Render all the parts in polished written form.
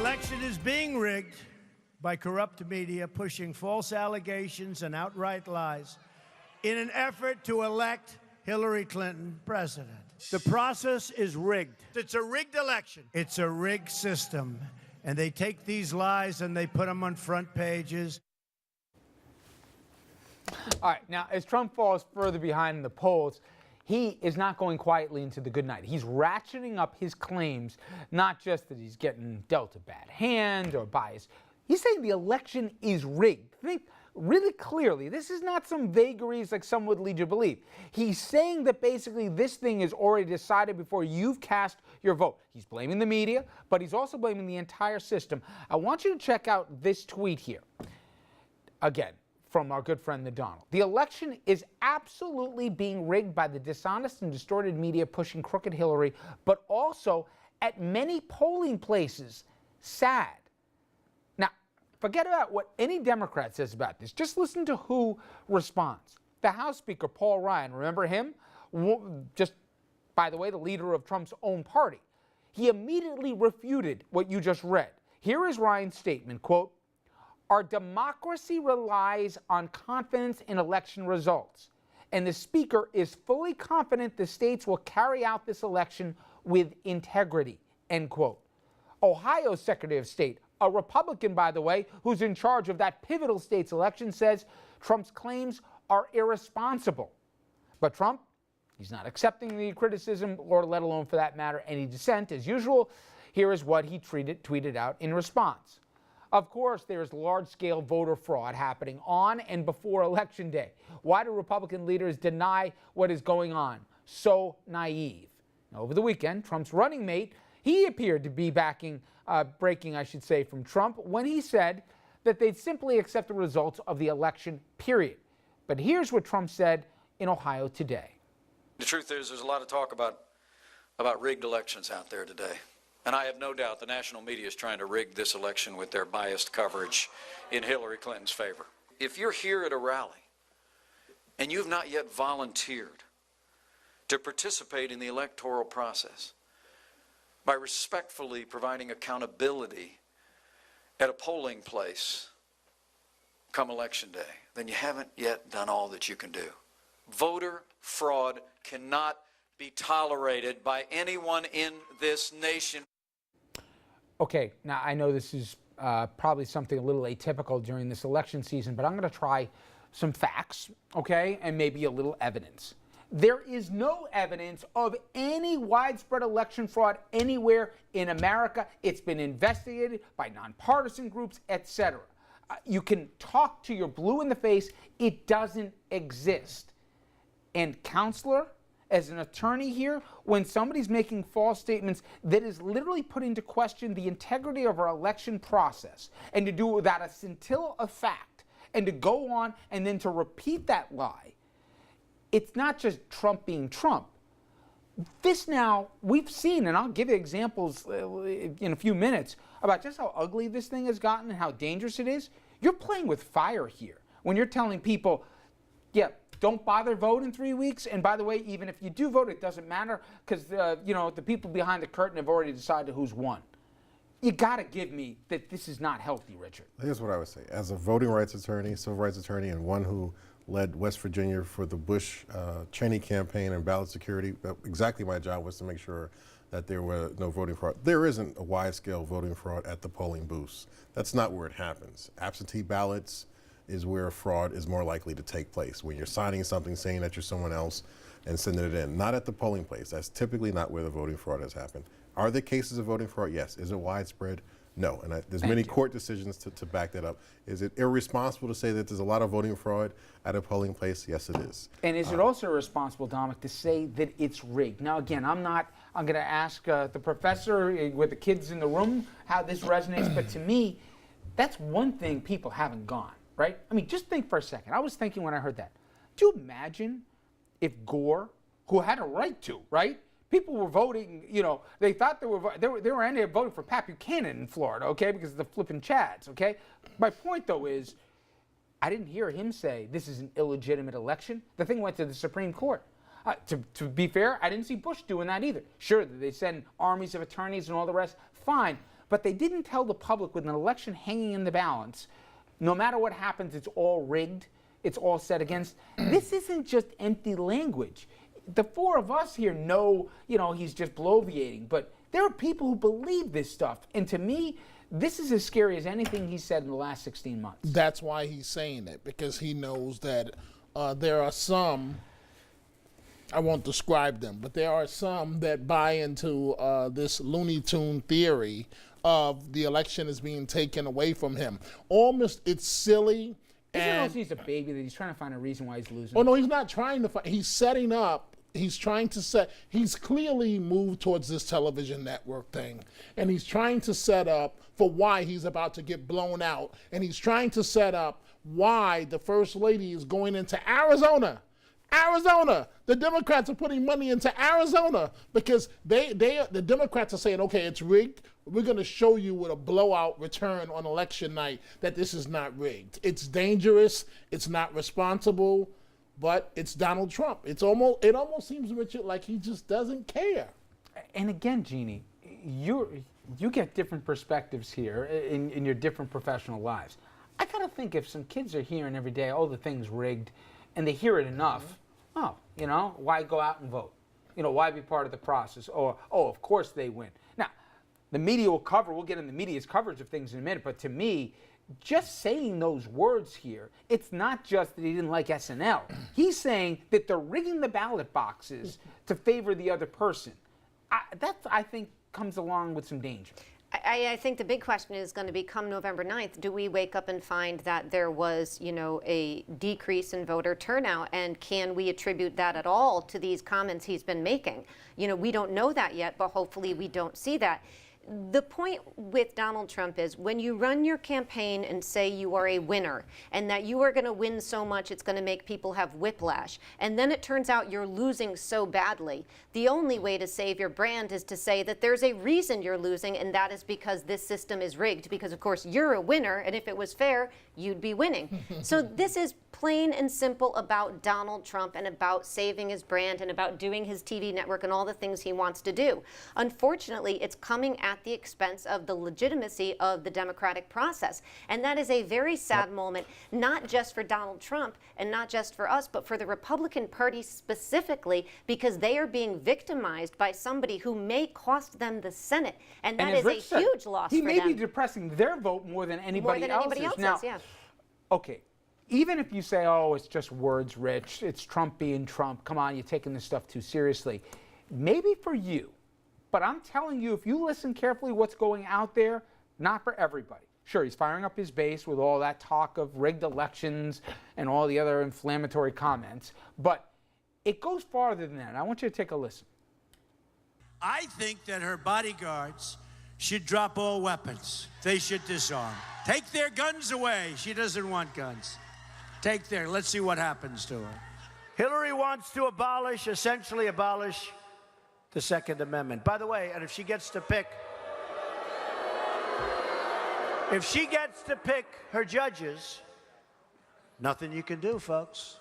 election is being rigged by corrupt media pushing false allegations and outright lies in an effort to elect Hillary Clinton president. The process is rigged. It's a rigged election. It's a rigged system. And they take these lies and they put them on front pages. All right, now as Trump falls further behind in the polls, he is not going quietly into the good night. He's ratcheting up his claims, not just that he's getting dealt a bad hand or bias. He's saying the election is rigged. Think really clearly. This is not some vagaries like some would lead you to believe. He's saying that basically this thing is already decided before you've cast your vote. He's blaming the media, but he's also blaming the entire system. I want you to check out this tweet here. Again, from our good friend, the Donald. The election is absolutely being rigged by the dishonest and distorted media pushing crooked Hillary, but also at many polling places. Sad. Now, forget about what any Democrat says about this. Just listen to who responds. The House Speaker, Paul Ryan, remember him? Just, by the way, the leader of Trump's own party. He immediately refuted what you just read. Here is Ryan's statement, quote, "Our democracy relies on confidence in election results, and the Speaker is fully confident the states will carry out this election with integrity," end quote. Ohio's Secretary of State, a Republican, by the way, who's in charge of that pivotal state's election, says Trump's claims are irresponsible. But Trump, he's not accepting the criticism, or let alone, for that matter, any dissent. As usual, here is what he tweeted out in response. Of course, there's large-scale voter fraud happening on and before Election Day. Why do Republican leaders deny what is going on? So naive. Now, over the weekend, Trump's running mate, he appeared to be breaking, I should say, from Trump when he said that they'd simply accept the results of the election, period. But here's what Trump said in Ohio today. The truth is, there's a lot of talk about rigged elections out there today. And I have no doubt the national media is trying to rig this election with their biased coverage in Hillary Clinton's favor. If you're here at a rally and you've not yet volunteered to participate in the electoral process by respectfully providing accountability at a polling place come Election Day, then you haven't yet done all that you can do. Voter fraud cannot be tolerated by anyone in this nation. Okay, now I know this is probably something a little atypical during this election season, but I'm going to try some facts, okay, and maybe a little evidence. There is no evidence of any widespread election fraud anywhere in America. It's been investigated by nonpartisan groups, etc. You can talk to your blue in the face. It doesn't exist. And, counselor, as an attorney here, when somebody's making false statements, that is literally put into question the integrity of our election process, and to do it without a scintilla of fact, and to go on and then to repeat that lie, it's not just Trump being Trump. This now, we've seen, and I'll give you examples in a few minutes, about just how ugly this thing has gotten and how dangerous it is. You're playing with fire here when you're telling people, yeah, don't bother vote in 3 weeks. And by the way, even if you do vote, it doesn't matter because, the people behind the curtain have already decided who's won. You got to give me that this is not healthy, Richard. Here's what I would say. As a voting rights attorney, civil rights attorney, and one who led West Virginia for the Bush Cheney campaign and ballot security, exactly my job was to make sure that there were no voting fraud. There isn't a wide-scale voting fraud at the polling booths. That's not where it happens. Absentee ballots is where fraud is more likely to take place, when you're signing something saying that you're someone else and sending it in, not at the polling place. That's typically not where the voting fraud has happened. Are there cases of voting fraud? Yes. Is it widespread? No. And there's many court decisions to back that up. Is it irresponsible to say that there's a lot of voting fraud at a polling place? Yes, it is. And is it also irresponsible, Dominic, to say that it's rigged? Now, again, I'm going to ask the professor with the kids in the room how this resonates, but to me, that's one thing people haven't gone. Right? I mean, just think for a second. I was thinking when I heard that. Do you imagine if Gore, who had a right to, right? People were voting, they thought they were ending up voting for Pat Buchanan in Florida, okay, because of the flipping Chads, okay? My point, though, is I didn't hear him say this is an illegitimate election. The thing went to the Supreme Court. To be fair, I didn't see Bush doing that either. Sure, they send armies of attorneys and all the rest, fine. but they didn't tell the public with an election hanging in the balance, no matter what happens, it's all rigged, it's all set against. This isn't just empty language. The four of us here know, he's just bloviating, but there are people who believe this stuff. And to me, this is as scary as anything he said in the last 16 months. That's why he's saying it, because he knows that there are some, I won't describe them, but there are some that buy into this Looney Tune theory of the election is being taken away from him. Almost, it's silly. And he's a baby, that he's trying to find a reason why he's losing. Oh, no, he's not trying to find. He's setting up. He's trying to set. He's clearly moved towards this television network thing. And he's trying to set up for why he's about to get blown out. And he's trying to set up why the First Lady is going into Arizona. Arizona. The Democrats are putting money into Arizona because the Democrats are saying, okay, it's rigged. We're going to show you with a blowout return on election night that this is not rigged. It's dangerous. It's not responsible, but it's Donald Trump. It almost seems, Richard, like he just doesn't care. And again, Jeannie, you get different perspectives here in your different professional lives. I kind of think if some kids are hearing every day, oh, the thing's rigged, and they hear it enough, why go out and vote? Why be part of the process? Or, oh, of course they win. Now, the media will cover, we'll get in the media's coverage of things in a minute, but to me, just saying those words here, it's not just that he didn't like SNL. He's saying that they're rigging the ballot boxes to favor the other person. That, I think, comes along with some danger. I think the big question is going to be, come November 9th, do we wake up and find that there was, a decrease in voter turnout? And can we attribute that at all to these comments he's been making? We don't know that yet, but hopefully we don't see that. The point with Donald Trump is when you run your campaign and say you are a winner and that you are going to win so much it's going to make people have whiplash, and then it turns out you're losing so badly, the only way to save your brand is to say that there's a reason you're losing, and that is because this system is rigged, because of course you're a winner, and if it was fair, you'd be winning. So this is plain and simple about Donald Trump and about saving his brand and about doing his TV network and all the things he wants to do. Unfortunately, it's coming at the expense of the legitimacy of the democratic process. And that is a very sad moment, not just for Donald Trump and not just for us, but for the Republican Party specifically, because they are being victimized by somebody who may cost them the Senate. And that is a huge loss for them. He may be depressing their vote more than anybody else's. Now, yeah. Okay, even if you say, oh, it's just words, Rich, it's Trump being Trump, come on, you're taking this stuff too seriously. Maybe for you, but I'm telling you, if you listen carefully what's going out there, not for everybody. Sure, he's firing up his base with all that talk of rigged elections and all the other inflammatory comments, but it goes farther than that. I want you to take a listen. I think that her bodyguards should drop all weapons. They should disarm. Take their guns away. She doesn't want guns. Let's see what happens to her. Hillary wants to essentially abolish the Second Amendment. By the way, and if she gets to pick her judges, nothing you can do, folks.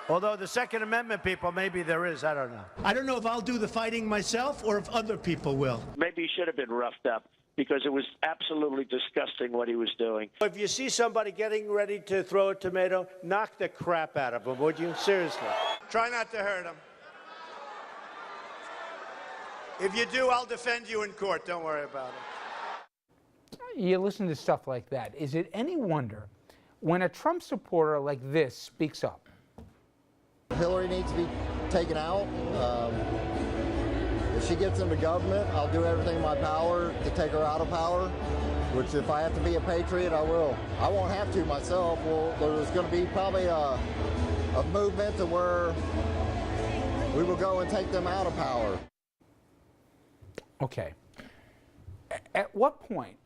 Although the Second Amendment people, maybe there is, I don't know. I don't know if I'll do the fighting myself or if other people will. Maybe he should have been roughed up because it was absolutely disgusting what he was doing. If you see somebody getting ready to throw a tomato, knock the crap out of them, would you? Seriously. Try not to hurt them. If you do, I'll defend you in court. Don't worry about it. You listen to stuff like that. Is it any wonder when a Trump supporter like this speaks up? Hillary needs to be taken out. If she gets into government, I'll do everything in my power to take her out of power, which if I have to be a patriot, I will. I won't have to myself. Well, there's going to be probably a movement to where we will go and take them out of power. Okay. At what point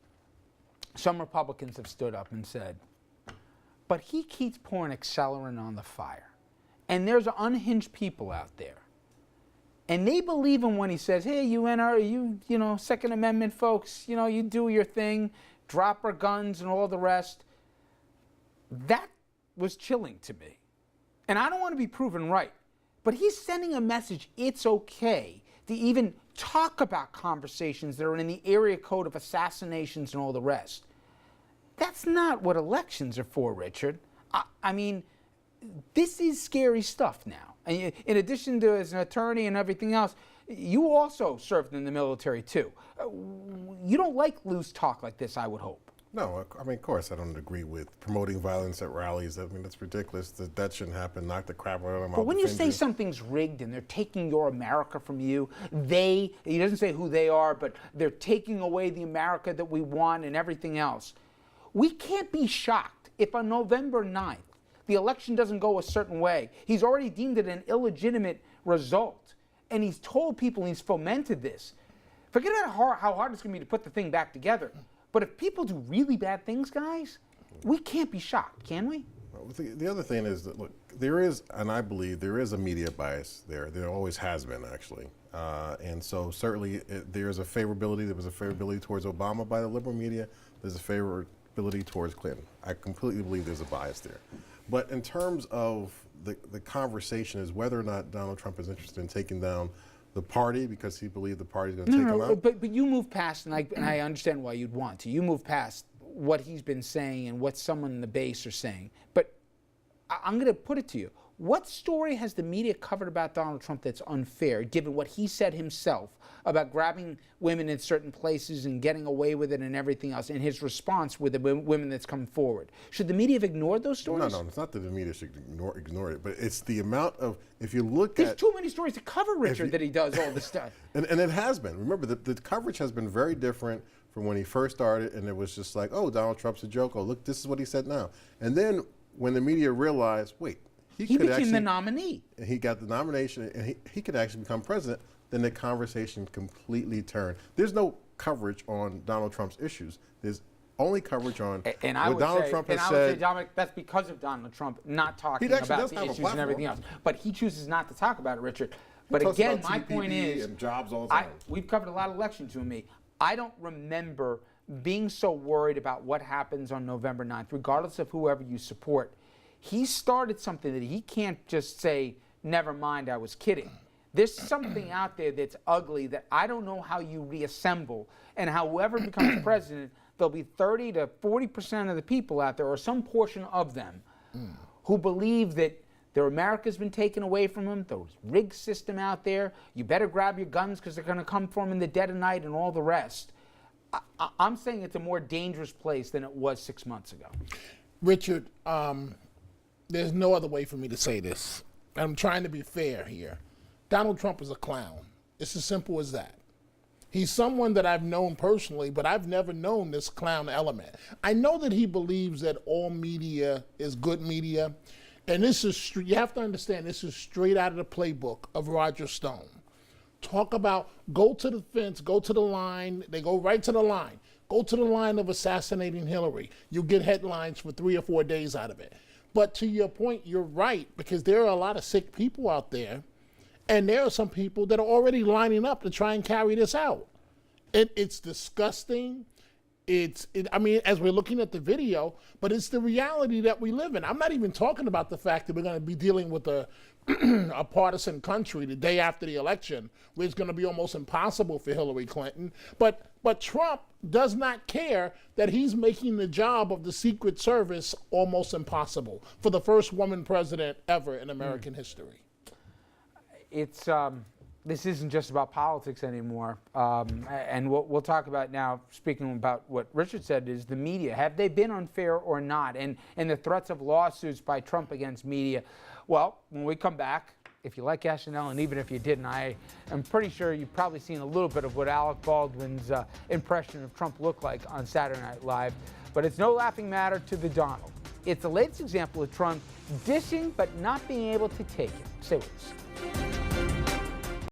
some Republicans have stood up and said, but he keeps pouring accelerant on the fire. And there's unhinged people out there. And they believe him when he says, hey, you Second Amendment folks, you do your thing, drop our guns and all the rest. That was chilling to me. And I don't want to be proven right, but he's sending a message, it's okay to even talk about conversations that are in the area code of assassinations and all the rest. That's not what elections are for, Richard. I mean, this is scary stuff now. And in addition to as an attorney and everything else, you also served in the military too. You don't like loose talk like this, I would hope. No, I mean, of course, I don't agree with promoting violence at rallies. I mean, that's ridiculous. That shouldn't happen. Knock the crap out of them. But when you say something's rigged and they're taking your America from you, he doesn't say who they are, but they're taking away the America that we want and everything else. We can't be shocked if on November 9th, the election doesn't go a certain way. He's already deemed it an illegitimate result. And he's told people, he's fomented this. Forget about how hard it's going to be to put the thing back together. But if people do really bad things, guys, we can't be shocked, can we? The other thing is that, look, there is, and I believe there is a media bias there. There always has been, actually. And so certainly there is a favorability. There was a favorability towards Obama by the liberal media. There's a favorability towards Clinton. I completely believe there's a bias there. But in terms of the conversation is whether or not Donald Trump is interested in taking down the party because he believed the party's going to take him out. But you move past, and I understand why you'd want to. You move past what he's been saying and what someone in the base are saying. But I'm going to put it to you. What story has the media covered about Donald Trump that's unfair, given what he said himself about grabbing women in certain places and getting away with it and everything else, and his response with the women that's come forward? Should the media have ignored those stories? No, it's not that the media should ignore it, but it's the amount of, if you look There's at... too many stories to cover, Richard, that he does all this stuff. And it has been. Remember, the coverage has been very different from when he first started, and it was just like, oh, Donald Trump's a joke. Oh, look, this is what he said now. And then when the media realized, wait, he became the nominee. And he got the nomination, and he could actually become president, then the conversation completely turned. There's no coverage on Donald Trump's issues. There's only coverage on what Donald Trump has said. I would say, Dominic, that's because of Donald Trump not talking about the issues and everything else. But he chooses not to talk about it, Richard. But again, my point is, and jobs all the time. We've covered a lot of elections with me. I don't remember being so worried about what happens on November 9th, regardless of whoever you support. He started something that he can't just say, never mind, I was kidding. There's something out there that's ugly that I don't know how you reassemble. And however becomes president, there'll be 30 to 40% of the people out there, or some portion of them, who believe that their America's been taken away from them, the rigged system out there, you better grab your guns because they're going to come for them in the dead of night and all the rest. I'm saying it's a more dangerous place than it was 6 months ago. Richard, there's no other way for me to say this. I'm trying to be fair here. Donald Trump is a clown. It's as simple as that. He's someone that I've known personally, but I've never known this clown element. I know that he believes that all media is good media, and this is, you have to understand, this is straight out of the playbook of Roger Stone. Talk about, go to the fence, go to the line, they go right to the line. Go to the line of assassinating Hillary. You'll get headlines for 3 or 4 days out of it. But to your point, you're right, because there are a lot of sick people out there, and there are some people that are already lining up to try and carry this out. It's disgusting. I mean, as we're looking at the video, but it's the reality that we live in. I'm not even talking about the fact that we're going to be dealing with a partisan country the day after the election, where it's going to be almost impossible for Hillary Clinton. But Trump does not care that he's making the job of the Secret Service almost impossible for the first woman president ever in American history. It's this isn't just about politics anymore, and we'll talk about now. Speaking about what Richard said, is the media, have they been unfair or not, and the threats of lawsuits by Trump against media. Well, when we come back, if you like SNL, and even if you didn't, I am pretty sure you've probably seen a little bit of what Alec Baldwin's impression of Trump looked like on Saturday Night Live. But it's no laughing matter to the Donald. It's the latest example of Trump dishing but not being able to take it. Stay with us.